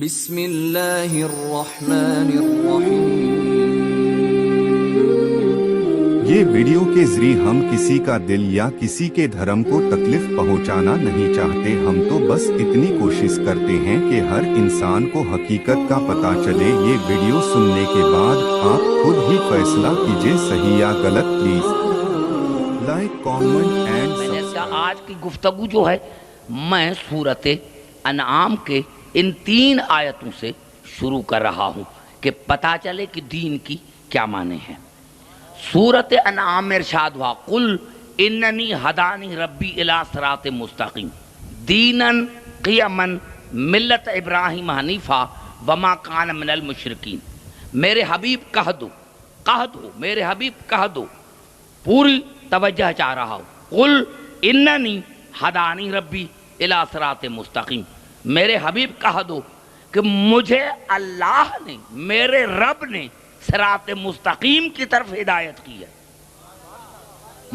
بسم اللہ الرحمن الرحیم۔ یہ ویڈیو کے ذریعے ہم کسی کا دل یا کسی کے دھرم کو تکلیف پہنچانا نہیں چاہتے، ہم تو بس اتنی کوشش کرتے ہیں کہ ہر انسان کو حقیقت کا پتہ چلے۔ یہ ویڈیو سننے کے بعد آپ خود ہی فیصلہ کیجئے صحیح یا غلط۔ پلیز لائک، کامنٹ اینڈ آج کی گفتگو جو ہے میں سورۃ انعام کے ان 3 آیتوں سے شروع کر رہا ہوں کہ پتہ چلے کہ دین کی کیا معنی ہے۔ سورۃ انعام میں ارشاد ہوا قل اننی ہدانی ربی الی صراط مستقیم دینا قیما ملت ابراہیم حنیفا وما کان من المشرکین۔ میرے حبیب کہہ دو میرے حبیب کہہ دو، پوری توجہ چاہ رہا ہوں، قل اننی ہدانی ربی الی صراط مستقیم، میرے حبیب کہہ دو کہ مجھے اللہ نے، میرے رب نے صراط مستقیم کی طرف ہدایت کی ہے۔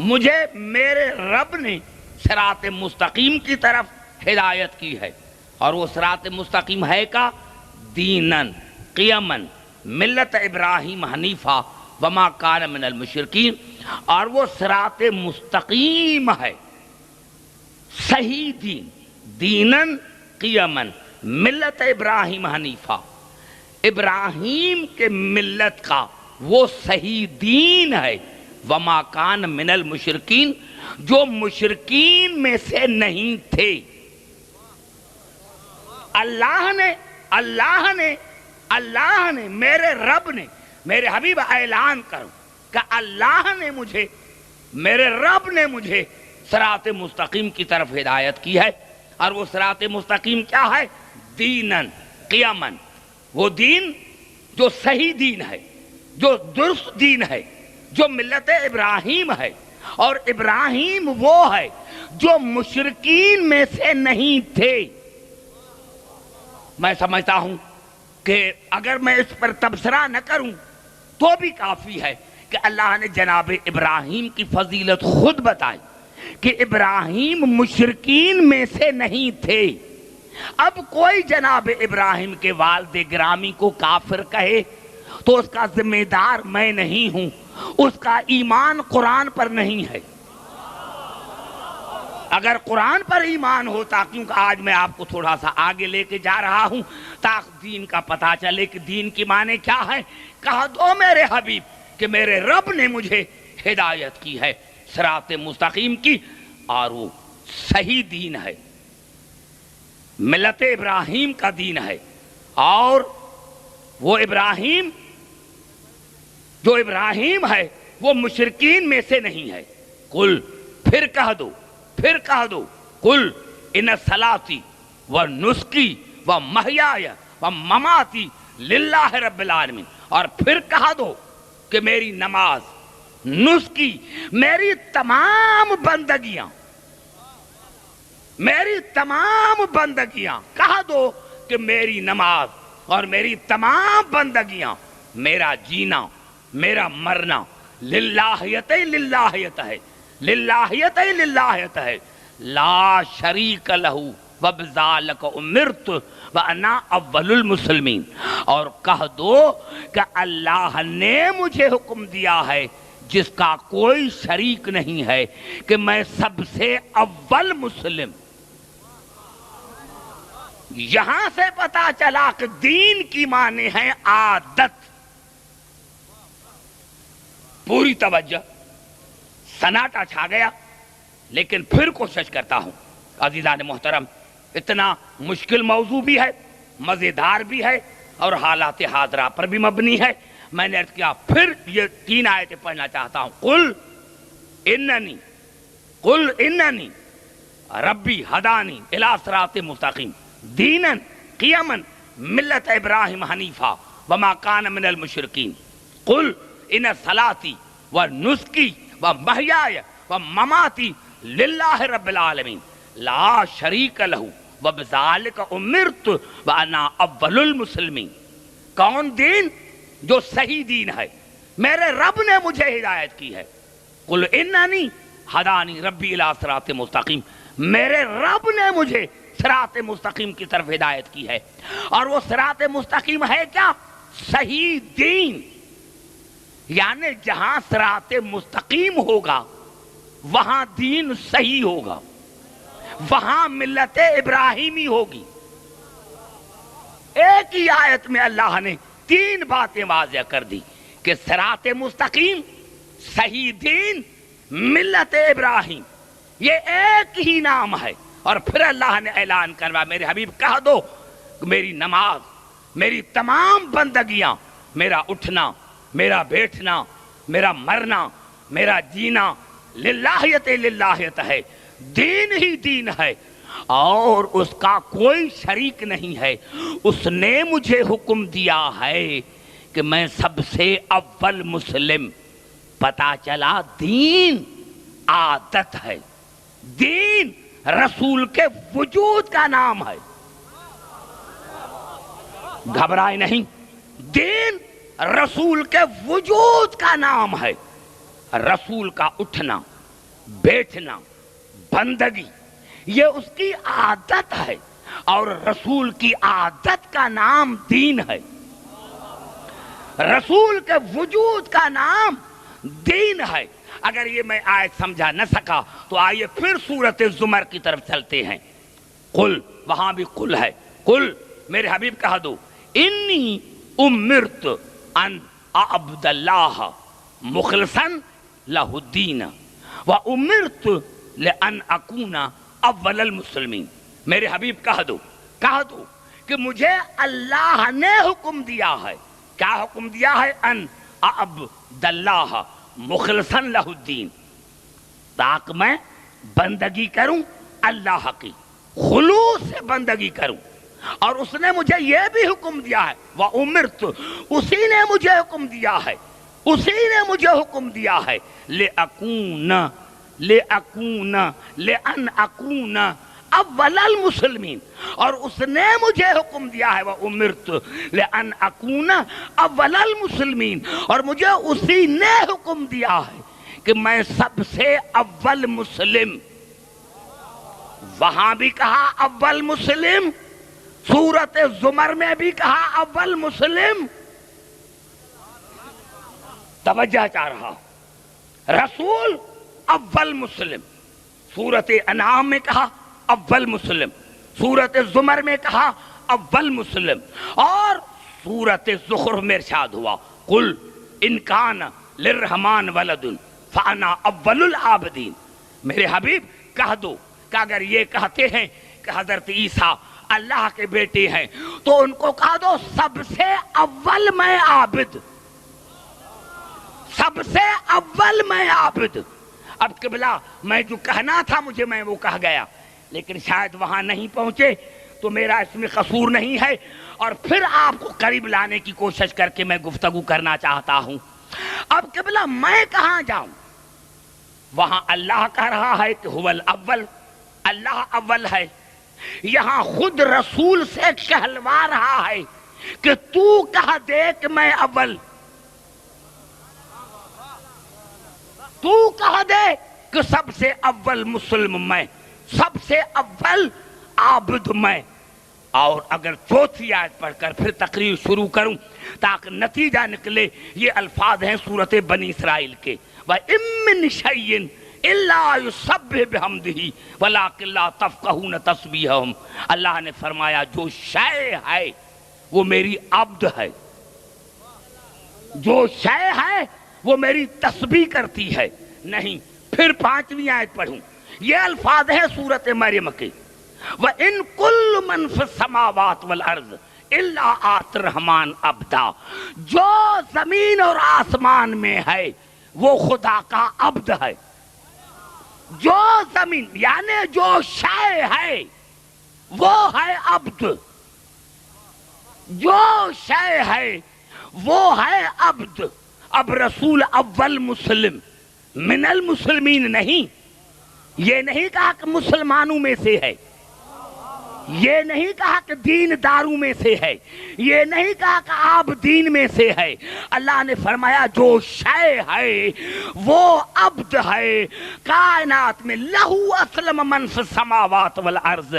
مجھے میرے رب نے صراط مستقیم کی طرف ہدایت کی ہے، اور وہ صراط مستقیم ہے کا دینن قیمن ملت ابراہیم حنیفہ وما کان من المشرکین، اور وہ صراط مستقیم ہے، صحیح دین، دینن قیمن ملت ابراہیم حنیفہ، ابراہیم کے ملت کا وہ صحیح دین ہے، وما کان من المشرکین، جو مشرکین میں سے نہیں تھے۔ اللہ نے میرے رب نے، میرے حبیب اعلان کرو کہ اللہ نے مجھے، میرے رب نے مجھے صراط مستقیم کی طرف ہدایت کی ہے، اور وہ صراط مستقیم کیا ہے؟ دینن قیمن، وہ دین جو صحیح دین ہے، جو درست دین ہے، جو ملت ابراہیم ہے، اور ابراہیم وہ ہے جو مشرکین میں سے نہیں تھے۔ میں سمجھتا ہوں کہ اگر میں اس پر تبصرہ نہ کروں تو بھی کافی ہے کہ اللہ نے جناب ابراہیم کی فضیلت خود بتائی کہ ابراہیم مشرکین میں سے نہیں تھے۔ اب کوئی جناب ابراہیم کے والد گرامی کو کافر کہے تو اس کا ذمہ دار میں نہیں ہوں، اس کا ایمان قرآن پر نہیں ہے۔ اگر قرآن پر ایمان ہوتا، کیونکہ آج میں آپ کو تھوڑا سا آگے لے کے جا رہا ہوں تاکہ دین کا پتہ چلے کہ دین کی معنی کیا ہے، کہہ دو میرے حبیب کہ میرے رب نے مجھے ہدایت کی ہے صراط مستقیم کی، اور وہ صحیح دین ہے، ملت ابراہیم کا دین ہے، اور وہ ابراہیم جو ابراہیم ہے وہ مشرکین میں سے نہیں ہے۔ قل، پھر کہہ دو قل ان صلاتی و نسکی و محیای و مماتی للہ رب العالمین، اور پھر کہہ دو کہ میری نماز، نسکی، میری تمام بندگیاں، کہہ دو کہ میری نماز اور میری تمام بندگیاں، میرا جینا، میرا مرنا للہیت ہے، لا شریک لہو وبذالک امرت وانا اول المسلمین، اور کہہ دو کہ اللہ نے مجھے حکم دیا ہے جس کا کوئی شریک نہیں ہے کہ میں سب سے اول مسلم۔ یہاں سے پتا چلا کہ دین کی معنی ہے عادت۔ پوری توجہ، سناٹا چھا گیا، لیکن پھر کوشش کرتا ہوں عزیزان محترم، اتنا مشکل موضوع بھی ہے، مزیدار بھی ہے، اور حالات حاضرہ پر بھی مبنی ہے۔ میں نے عرض کیا، پھر یہ 3 آیتیں پڑھنا چاہتا ہوں۔ قل اننی ربی ہدانی الی صراط مستقیم دینا قیما ملت ابراہیم حنیفہ وما کان من المشرکین، قل ان صلاتی و نسکی و محیای و مماتی للہ رب العالمین لا شریک لہو وبذالک امرت وانا اول المسلمین۔ کون دین؟ جو صحیح دین ہے، میرے رب نے مجھے ہدایت کی ہے۔ قل اننی ہدانی ربی الی صراط مستقیم، میرے رب نے مجھے صراط مستقیم کی طرف ہدایت کی ہے. اور وہ صراط مستقیم ہے کیا؟ صحیح دین. یعنی جہاں صراط مستقیم ہوگا وہاں دین صحیح ہوگا، وہاں ملت ابراہیمی ہوگی. ایک ہی آیت میں اللہ نے 3 باتیں واضح کر دی کہ صراط مستقیم، صحیح دین، ملت ابراہیم، یہ ایک ہی نام ہے. اور پھر اللہ نے اعلان کروا میرے حبیب کہہ دو میری نماز، میری تمام بندگیاں، میرا اٹھنا، میرا بیٹھنا، میرا مرنا، میرا جینا للہیت للہیت ہے. دین ہی دین ہے اور اس کا کوئی شریک نہیں ہے. اس نے مجھے حکم دیا ہے کہ میں سب سے اول مسلم. پتا چلا دین عادت ہے، دین رسول کے وجود کا نام ہے. گھبرائے نہیں، دین رسول کے وجود کا نام ہے. رسول کا اٹھنا، بیٹھنا، بندگی یہ اس کی عادت ہے اور رسول کی عادت کا نام دین ہے. رسول کے وجود کا نام دین ہے. اگر یہ میں آیت سمجھا نہ سکا تو آئیے پھر سورۃ زمر کی طرف چلتے ہیں. قل، وہاں بھی قل ہے. قل میرے حبیب کہہ دو انی امرت ان اعبد اللہ مخلصا لہ الدین وامرت لان اکون اول المسلمین. میرے حبیب کہہ دو کہ مجھے اللہ نے حکم دیا ہے. کیا حکم دیا ہے؟ ان اعبد اللہ مخلصا لہ الدین، تاکہ میں بندگی کروں اللہ کی، خلوص سے بندگی کروں. اور اس نے مجھے یہ بھی حکم دیا ہے وَأُمِرْتُ، اسی نے مجھے حکم دیا ہے، اسی نے مجھے حکم دیا ہے لِأَنْ أَكُونَ اول المسلمین. اور اس نے مجھے حکم دیا ہے وَأُمِرْتُ لِأَنْ أَكُونَ اول المسلمین. اور مجھے اسی نے حکم دیا ہے کہ میں سب سے اول مسلم. وہاں بھی کہا اول مسلم، سورۃ زمر میں بھی کہا اول مسلم. توجہ چاہ رہا ہوں، رسول اول مسلم. سورۃ انعام میں کہا اول مسلم، سورۃ زمر میں کہا اول مسلم، اور سورۃ زخرف میں ارشاد ہوا قل ان کان للرحمن ولد فانا اول العابدین. میرے حبیب کہہ دو کہ اگر یہ کہتے ہیں کہ حضرت عیسیٰ اللہ کے بیٹے ہیں تو ان کو کہہ دو سب سے اول میں عابد، سب سے اول میں عابد. اب قبلہ میں جو کہنا تھا مجھے میں وہ کہہ گیا، لیکن شاید وہاں نہیں پہنچے تو میرا اس میں قصور نہیں ہے. اور پھر آپ کو قریب لانے کی کوشش کر کے میں گفتگو کرنا چاہتا ہوں. اب قبلہ میں کہاں جاؤں؟ وہاں اللہ کہہ رہا ہے کہ هو الاول، اللہ اول ہے. یہاں خود رسول سے کہلوا رہا ہے کہ تو کہہ دے کہ میں اول، تو کہہ دے کہ سب سے اول مسلم میں، سب سے اول عابد میں. اور اگر چوتھی آیت پڑھ کر پھر تقریر شروع کروں تاکہ نتیجہ نکلے. یہ الفاظ ہیں سورۃ بنی اسرائیل کے وَإِن مِّن شَيْءٍ إِلَّا يُسَبِّحُ بِحَمْدِهِ وَلَٰكِن لَّا تَفْقَهُونَ تَسْبِيحَهُمْ. اللہ نے فرمایا جو شے ہے وہ میری عبد ہے، جو شے ہے وہ میری تسبیح کرتی ہے. نہیں، پھر 5ویں آیت پڑھوں. یہ الفاظ ہے سورۃ مریم کے وَإِن كُلُّ مَن فِي السَّمَاوَاتِ وَالْأَرْضِ إِلَّا آتِ الرَّحْمَٰنِ عَبْدًا. جو زمین اور آسمان میں ہے وہ خدا کا عبد ہے. جو زمین یعنی جو شے ہے وہ ہے عبد، جو شے ہے وہ ہے عبد. اب رسول اول مسلم من المسلمین نہیں، یہ نہیں کہا کہ مسلمانوں میں سے ہے، یہ نہیں کہا کہ دین دارو میں سے ہے، یہ نہیں کہا کہ آپ دین میں سے ہے۔ اللہ نے فرمایا جو شے ہے وہ عبد ہے، کائنات میں لہو اسلم من فی السماوات والارض،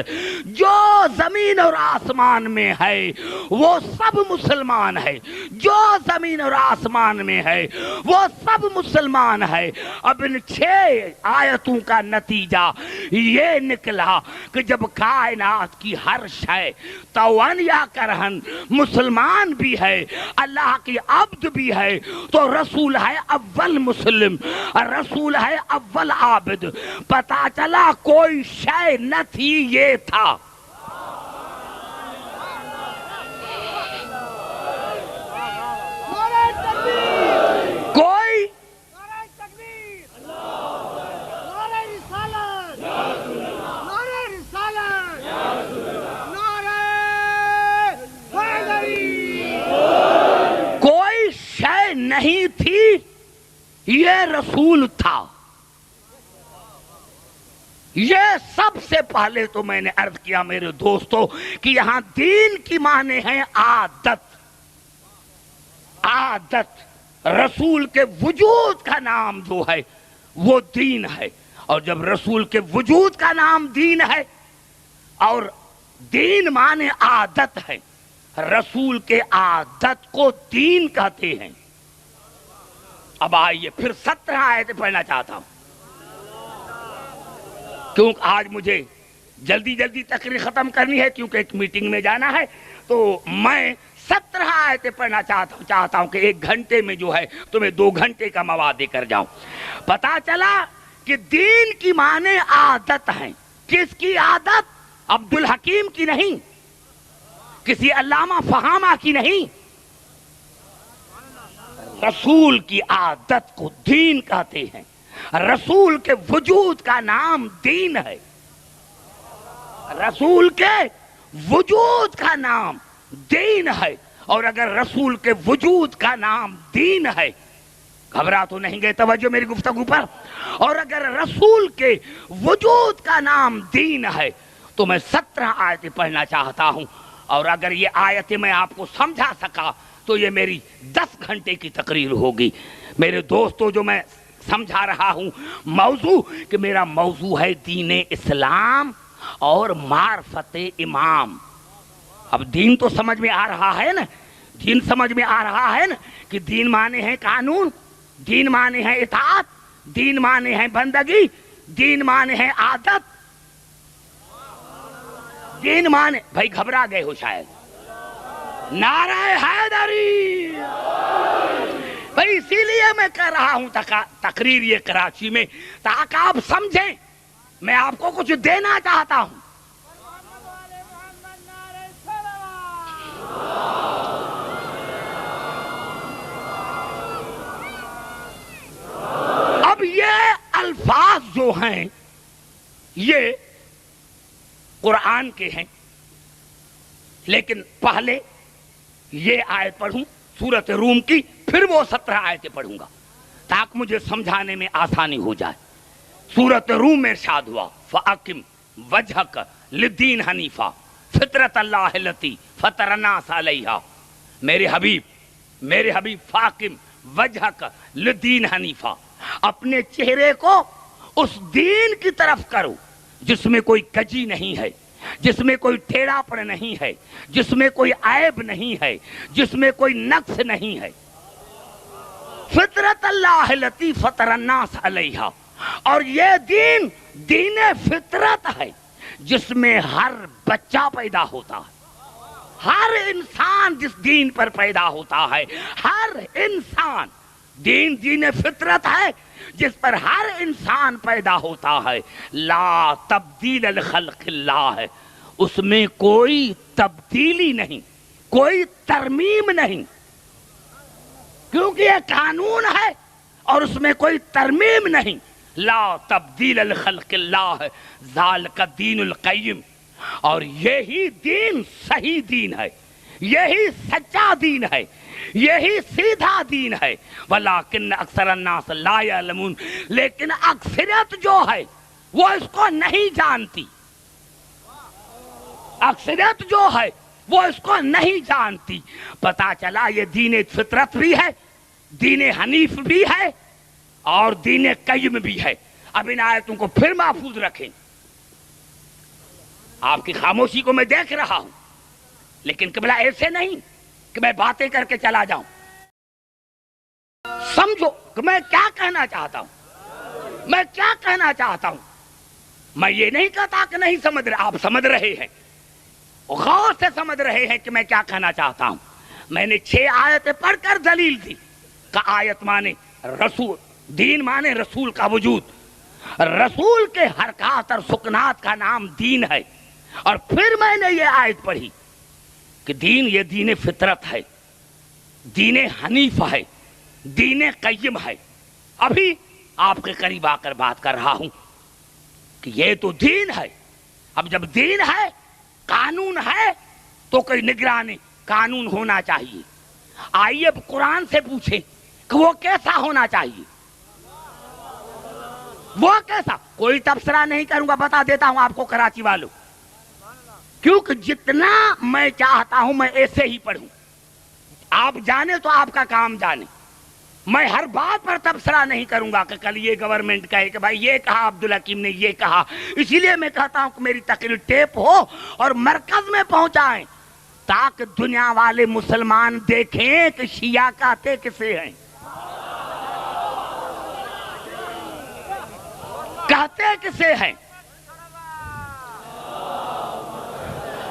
جو زمین اور آسمان میں ہے وہ سب مسلمان ہے، جو زمین اور آسمان میں ہے وہ سب مسلمان ہے۔ اب ان 6 آیتوں کا نتیجہ یہ نکلا کہ جب کائنات کی ہر شے توان یا کرہن مسلمان بھی ہے، اللہ کی عبد بھی ہے، تو رسول ہے اول مسلم، رسول ہے اول عابد۔ پتا چلا کوئی شے نہ تھی، یہ تھا۔ کوئی شے نہیں تھی، یہ رسول تھا۔ یہ سب سے پہلے تو میں نے عرض کیا میرے دوستو کہ یہاں دین کی معنی ہے عادت۔ عادت، رسول کے وجود کا نام جو ہے وہ دین ہے، اور جب رسول کے وجود کا نام دین ہے اور دین معنی عادت ہے، رسول کے عادت کو دین کہتے ہیں۔ اب آئیے پھر 17 آیتیں پڑھنا چاہتا ہوں، کیونکہ آج مجھے جلدی جلدی تقریر ختم کرنی ہے، کیونکہ ایک میٹنگ میں جانا ہے، تو میں 17 آیتیں پڑھنا چاہتا ہوں کہ 1 گھنٹے میں جو ہے تمہیں 2 گھنٹے کا مواد دے کر جاؤں۔ پتا چلا کہ دین کی معنی عادت ہے۔ کس کی عادت؟ عبد الحکیم کی نہیں، کسی علامہ فہامہ کی نہیں، رسول کی عادت کو دین کہتے ہیں۔ رسول کے وجود کا نام دین ہے، رسول کے وجود کا نام دین ہے۔ اور اگر رسول کے وجود کا نام دین ہے، گھبرا تو نہیں گئے؟ توجہ میری گفتگو پر۔ اور اگر رسول کے وجود کا نام دین ہے تو میں 17 آیتیں پڑھنا چاہتا ہوں، اور اگر یہ آیتیں میں آپ کو سمجھا سکا تو یہ میری 10 گھنٹے کی تقریر ہوگی۔ میرے دوستو، جو میں سمجھا رہا ہوں موضوع، کہ میرا موضوع ہے دین اسلام اور معرفت امام۔ اب دین تو سمجھ میں آ رہا ہے نا، دین سمجھ میں آ رہا ہے نا کہ دین مانے ہے قانون، دین مانے ہے اطاعت، دین مانے ہے بندگی، دین مانے ہے عادت، دین مانے، بھائی گھبرا گئے ہو شاید۔ نعرہ حیدری! بھائی اسی لیے میں کہہ رہا ہوں تقریر یہ کراچی میں، تاکہ آپ سمجھیں، میں آپ کو کچھ دینا چاہتا ہوں۔ اب یہ الفاظ جو ہیں یہ قرآن کے ہیں، لیکن پہلے یہ آیت پڑھوں سورۃ روم کی، پھر وہ 17 آیتیں پڑھوں گا تاکہ مجھے سمجھانے میں آسانی ہو جائے۔ سورۃ روم میں ارشاد ہوا فَأَقِمْ وَجْهَكَ لِلدِّينِ حَنِيفًا فِطْرَتَ اللَّهِ الَّتِي فَطَرَ النَّاسَ عَلَيْهَا۔ میرے حبیب فَأَقِمْ وَجْهَكَ لِلدِّينِ حَنِيفًا، اپنے چہرے کو اس دین کی طرف کرو جس میں کوئی کجی نہیں ہے، جس میں کوئی ٹیڑھا پن نہیں ہے، جس میں کوئی عیب نہیں ہے، جس میں کوئی نقص نہیں ہے۔ فطرت اللہ التی فطر الناس علیہا، اور یہ دین دین فطرت ہے جس میں ہر بچہ پیدا ہوتا ہے، ہر انسان جس دین پر پیدا ہوتا ہے، ہر انسان، دین فطرت ہے جس پر ہر انسان پیدا ہوتا ہے۔ لا تبدیل لخلق اللہ ہے، اس میں کوئی تبدیلی نہیں، کوئی ترمیم نہیں، کیونکہ یہ قانون ہے اور اس میں کوئی ترمیم نہیں۔ لا تبدیل لخلق اللہ ہے ذالک الدین القیم، اور یہی دین صحیح دین ہے، یہی سچا دین ہے، یہی سیدھا دین ہے۔ ولیکن اکثر الناس لا یعلمون، لیکن اکثریت جو ہے وہ اس کو نہیں جانتی، اکثریت جو ہے وہ اس کو نہیں جانتی. پتا چلا یہ دین فطرت بھی ہے, دین حنیف بھی ہے اور دین قیم بھی ہے. اب ان آیتوں کو پھر محفوظ رکھیں. آپ کی خاموشی کو میں دیکھ رہا ہوں, لیکن قبلہ ایسے نہیں کہ میں باتیں کر کے چلا جاؤں. سمجھو کہ میں کیا کہنا چاہتا ہوں, میں کیا کہنا چاہتا ہوں. میں یہ نہیں کہتا کہ نہیں سمجھ رہے, آپ سمجھ رہے ہیں, غور سے سمجھ رہے ہیں کہ میں کیا کہنا چاہتا ہوں. میں نے 6 آیتیں پڑھ کر دلیل دی کہ آیت مانے رسول, دین مانے رسول کا وجود, رسول کے حرکات اور سکنات کا نام دین ہے. اور پھر میں نے یہ آیت پڑھی کہ دین یہ دین فطرت ہے, دین حنیف ہے, دین قیم ہے. ابھی آپ کے قریب آ کر بات کر رہا ہوں کہ یہ تو دین ہے. اب جب دین ہے, قانون ہے, تو کوئی نگرانی قانون ہونا چاہیے. آئیے اب قرآن سے پوچھیں کہ وہ کیسا ہونا چاہیے, وہ کیسا. کوئی تبصرہ نہیں کروں گا, بتا دیتا ہوں آپ کو کراچی والوں, کیونکہ جتنا میں چاہتا ہوں میں ایسے ہی پڑھوں. آپ جانے تو آپ کا کام جانے. میں ہر بات پر تبصرہ نہیں کروں گا کہ کل یہ گورنمنٹ کہے کہ بھائی یہ کہا عبدالحکیم نے, یہ کہا. اسی لیے میں کہتا ہوں کہ میری تقریر ٹیپ ہو اور مرکز میں پہنچائیں تاکہ دنیا والے مسلمان دیکھیں کہ شیعہ کہتے کسے ہیں, کہتے کسے ہیں.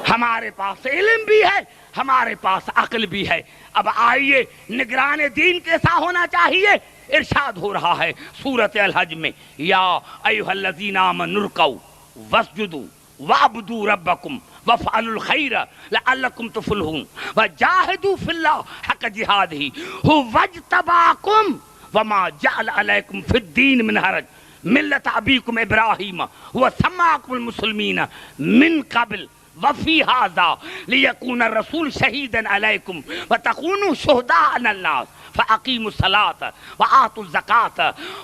ہمارے پاس علم بھی ہے, ہمارے پاس عقل بھی ہے. اب آئیے نگران دین کیسا ہونا چاہیے. ارشاد ہو رہا ہے سورۃ الحج میں, یا ایھا الذین آمنوا ارکعوا واسجدوا واعبدوا ربکم وافعلوا الخیر لعلکم تفلحون وجاہدوا فی اللہ حق جہادہ ھو اجتباکم وما جعل علیکم فی الدین من حرج ملت ابیکم ابراہیم ھو سماکم المسلمین من قبل وفی ھذا لیکون الرسول شہیدا علیکم وتکونوا شہداء علی الناس فاقیموا الصلاۃ وآتوا الزکاۃ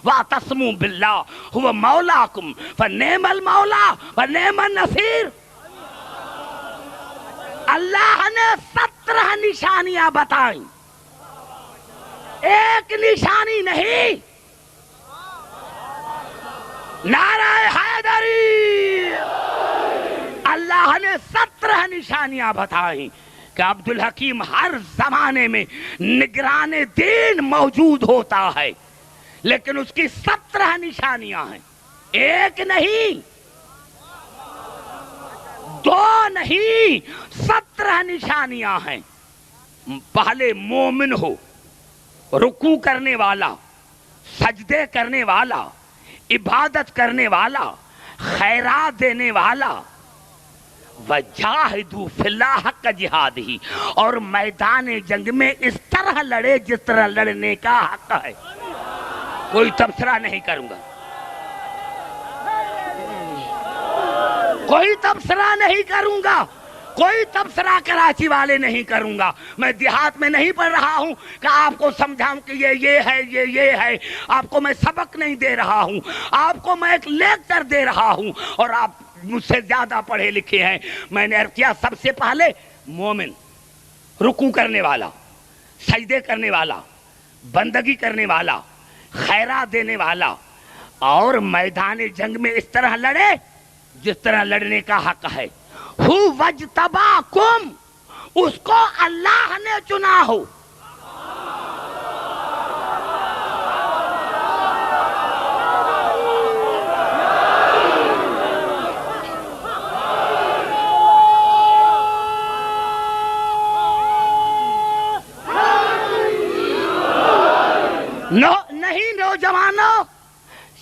واعتصموا باللہ ھو مولاکم فنعم المولا ونعم النصیر. اللہ نے 17 نشانیاں بتائیں, ایک نشانی نہیں. نعرہ حیدری. اللہ نے 17 نشانیاں بتائیں کہ عبدالحکیم ہر زمانے میں نگران دین موجود ہوتا ہے, لیکن اس کی 17 نشانیاں ہیں, ایک نہیں, 2 نہیں, 17 نشانیاں ہیں. پہلے مومن ہو, رکوع کرنے والا, سجدے کرنے والا, عبادت کرنے والا, خیرات دینے والا, وجاہدوا فی اللہ حق جہادہ, اور میدان جنگ میں اس طرح لڑے جس طرح لڑنے کا حق ہے. کوئی تبصرہ نہیں کروں گا, کوئی تبصرہ نہیں کروں گا, کوئی تبصرہ کراچی والے نہیں کروں گا. میں دیہات میں نہیں پڑھ رہا ہوں کہ آپ کو سمجھاؤں کہ یہ ہے, یہ ہے. آپ کو میں سبق نہیں دے رہا ہوں, آپ کو میں ایک لیکچر دے رہا ہوں, اور آپ مجھ سے زیادہ پڑھے لکھے ہیں. میں نے عرض کیا سب سے پہلے مومن, رکوع کرنے والا, سجدے کرنے والا, بندگی کرنے والا, خیرات دینے والا, اور میدان جنگ میں اس طرح لڑے جس طرح لڑنے کا حق ہے. ہو وجتباکم, اس کو اللہ نے چنا ہو. نہیں نوجوانوں,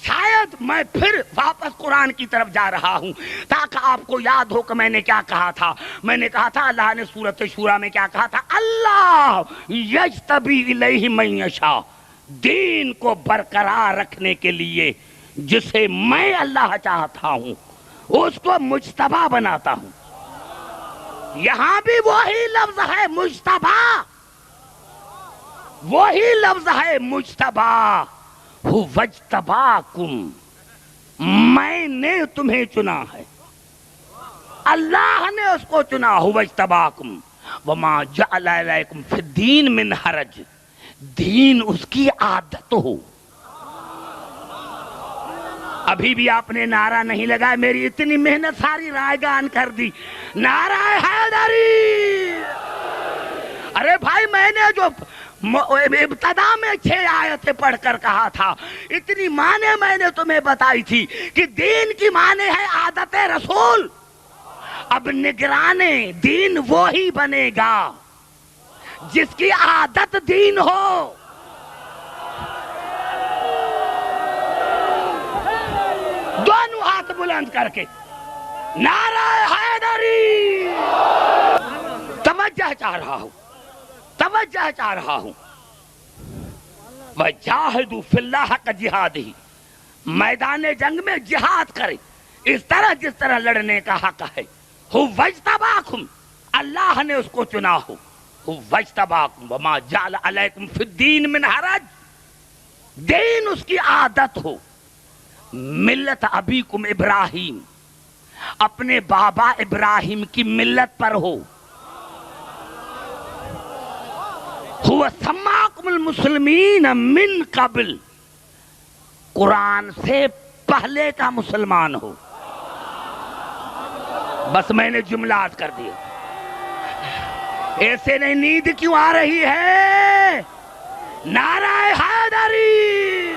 شاید میں پھر واپس قرآن کی طرف جا رہا ہوں تاکہ آپ کو یاد ہو کہ میں نے کیا کہا تھا. میں نے کہا تھا اللہ نے سورۃ شورى میں کیا کہا تھا, اللہ یجتبی الیہ من یشاء, دین کو برقرار رکھنے کے لیے جسے میں اللہ چاہتا ہوں اس کو مجتبی بناتا ہوں. یہاں بھی وہی لفظ ہے مجتبی, وہی لفظ ہے مجتبی. ہو وجتباکم, میں نے تمہیں چنا ہے. اللہ نے اس کو چنا ہو واجتباکم وما جعل علیکم فی الدین من حرج، دین اس کی عادت ہو۔ ابھی بھی آپ نے نعرہ نہیں لگایا، میری اتنی محنت ساری رائے گان کر دی، نعرہ حیدری۔ ارے بھائی میں نے جو ابتدا میں 6 آیتیں پڑھ کر کہا تھا، اتنی معنی میں نے تمہیں بتائی تھی کہ دین کی معنی ہے عادت رسول۔ اب نگران دین وہی بنے گا جس کی عادت دین ہو۔ دونوں ہاتھ بلند کر کے نعرہ حیدری۔ توجہ چاہ رہا ہوں، توجہ چاہ رہا ہوں۔ وَجَاهِدُوا فِي اللَّهِ حَقَّ جِهَادِهِ، میدان جنگ میں جہاد کرے اس طرح جس طرح لڑنے کا حق ہے۔ هُوَ اجْتَبَاكُمْ، اللہ نے اس کو چنا ہو۔ هُوَ اجْتَبَاكُمْ وَمَا جَعَلَ عَلَيْكُمْ فِي الدِّينِ مِنْ حَرَجٍ، دین اس کی عادت ہو۔ ملت ابیکم ابراہیم، اپنے بابا ابراہیم کی ملت پر ہو۔ هُوَ سَمَّاكُمُ الْمُسْلِمِينَ مِنْ قَبْلِ، قرآن سے پہلے کا مسلمان ہو۔ بس میں نے جملات کر دیا۔ ایسے نہیں، نیند کیوں آ رہی ہے؟ نعرہ حیدری۔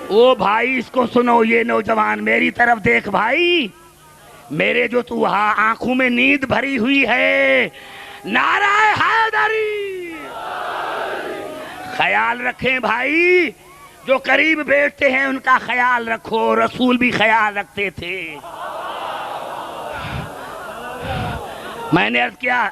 او بھائی اس کو سنو، یہ نوجوان میری طرف دیکھ بھائی، میرے جو تو آنکھوں میں نیند بھری ہوئی ہے، نعرہ حیدری۔ خیال رکھیں بھائی، جو قریب بیٹھتے ہیں ان کا خیال رکھو، رسول بھی خیال رکھتے تھے۔ میں نے عرض کیا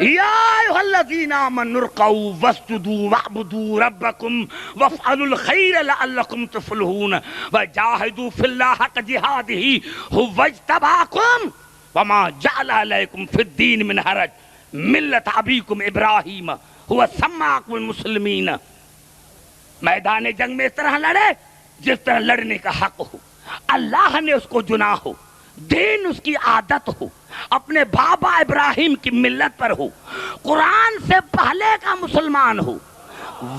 یا ایھا الذین آمنوا ارکعوا واسجدوا واعبدوا ربکم وافعلوا الخیر لعلکم تفلحون وجاہدوا فی اللہ حق جہادہ ھو اجتباکم وما جعل علیکم فی الدین من حرج ملت ابیکم ابراہیم ھو سماکم المسلمین۔ میدان جنگ میں اس طرح لڑے جس طرح لڑنے کا حق ہو، اللہ نے اس کو چنا ہو، دین اس کی عادت ہو، اپنے بابا ابراہیم کی ملت پر ہو، قرآن سے پہلے کا مسلمان ہو۔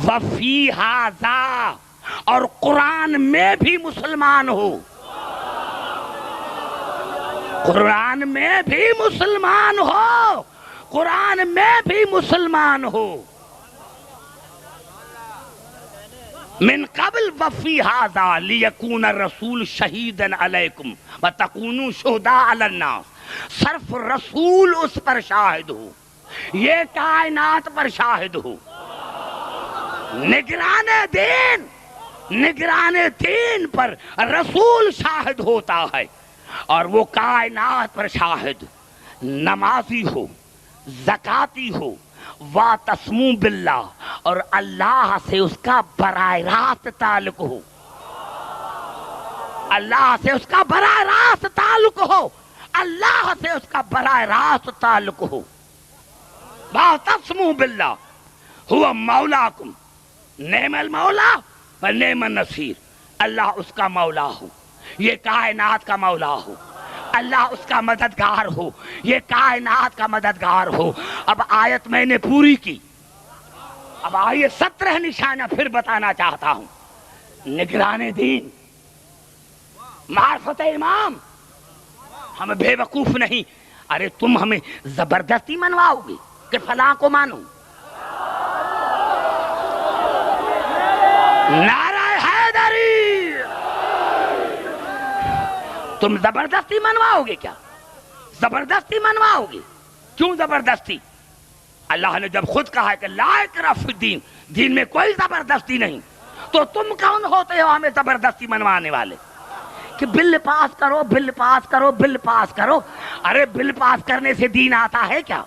وفی ھذا، اور قرآن میں بھی مسلمان ہو، قرآن میں بھی مسلمان ہو، قرآن میں بھی مسلمان ہو۔ من قبل وفی ھذا لیکون الرسول شہیدا علیکم وتکونوا شہداء علی الناس، صرف رسول اس پر شاہد ہو، یہ کائنات پر شاہد ہو۔ نگران دین پر رسول شاہد ہوتا ہے، اور وہ کائنات پر شاہد، نمازی ہو، زکاتی ہو، وَاعْتَصِمُوا بِاللَّهِ، اور اللہ سے اس کا براہ راست تعلق ہو، اللہ سے اس کا براہ راست تعلق ہو، اللہ سے اس کا براہ راست تعلق ہو۔ وَاعْتَصِمُوا بِاللَّهِ هُوَ مَوْلَاكُمْ، نعم المولا و نعم النصیر، اللہ اس کا مولا ہو، یہ کائنات کا مولا ہو، اللہ اس کا مددگار ہو، یہ کائنات کا مددگار ہو۔ اب آیت میں نے پوری کی، اب آئیے 17 نشانہ پھر بتانا چاہتا ہوں۔ نگران دین، معرفت امام، ہم بے وقوف نہیں۔ ارے تم ہمیں زبردستی منواؤ گے کہ فلاں کو مانو؟ نعرہ حیدری، تم زبردستی منواؤ گے کیا؟ زبردستی منواؤ گے؟ کیوں زبردستی؟ اللہ نے جب خود کہا ہے کہ لا اکراہ فی الدین، دین میں کوئی زبردستی نہیں، تو تم کون ہوتے ہو ہمیں زبردستی منوانے والے؟ کہ بل پاس کرو، بل پاس کرو، بل پاس کرو۔ ارے بل پاس کرنے سے دین آتا ہے کیا؟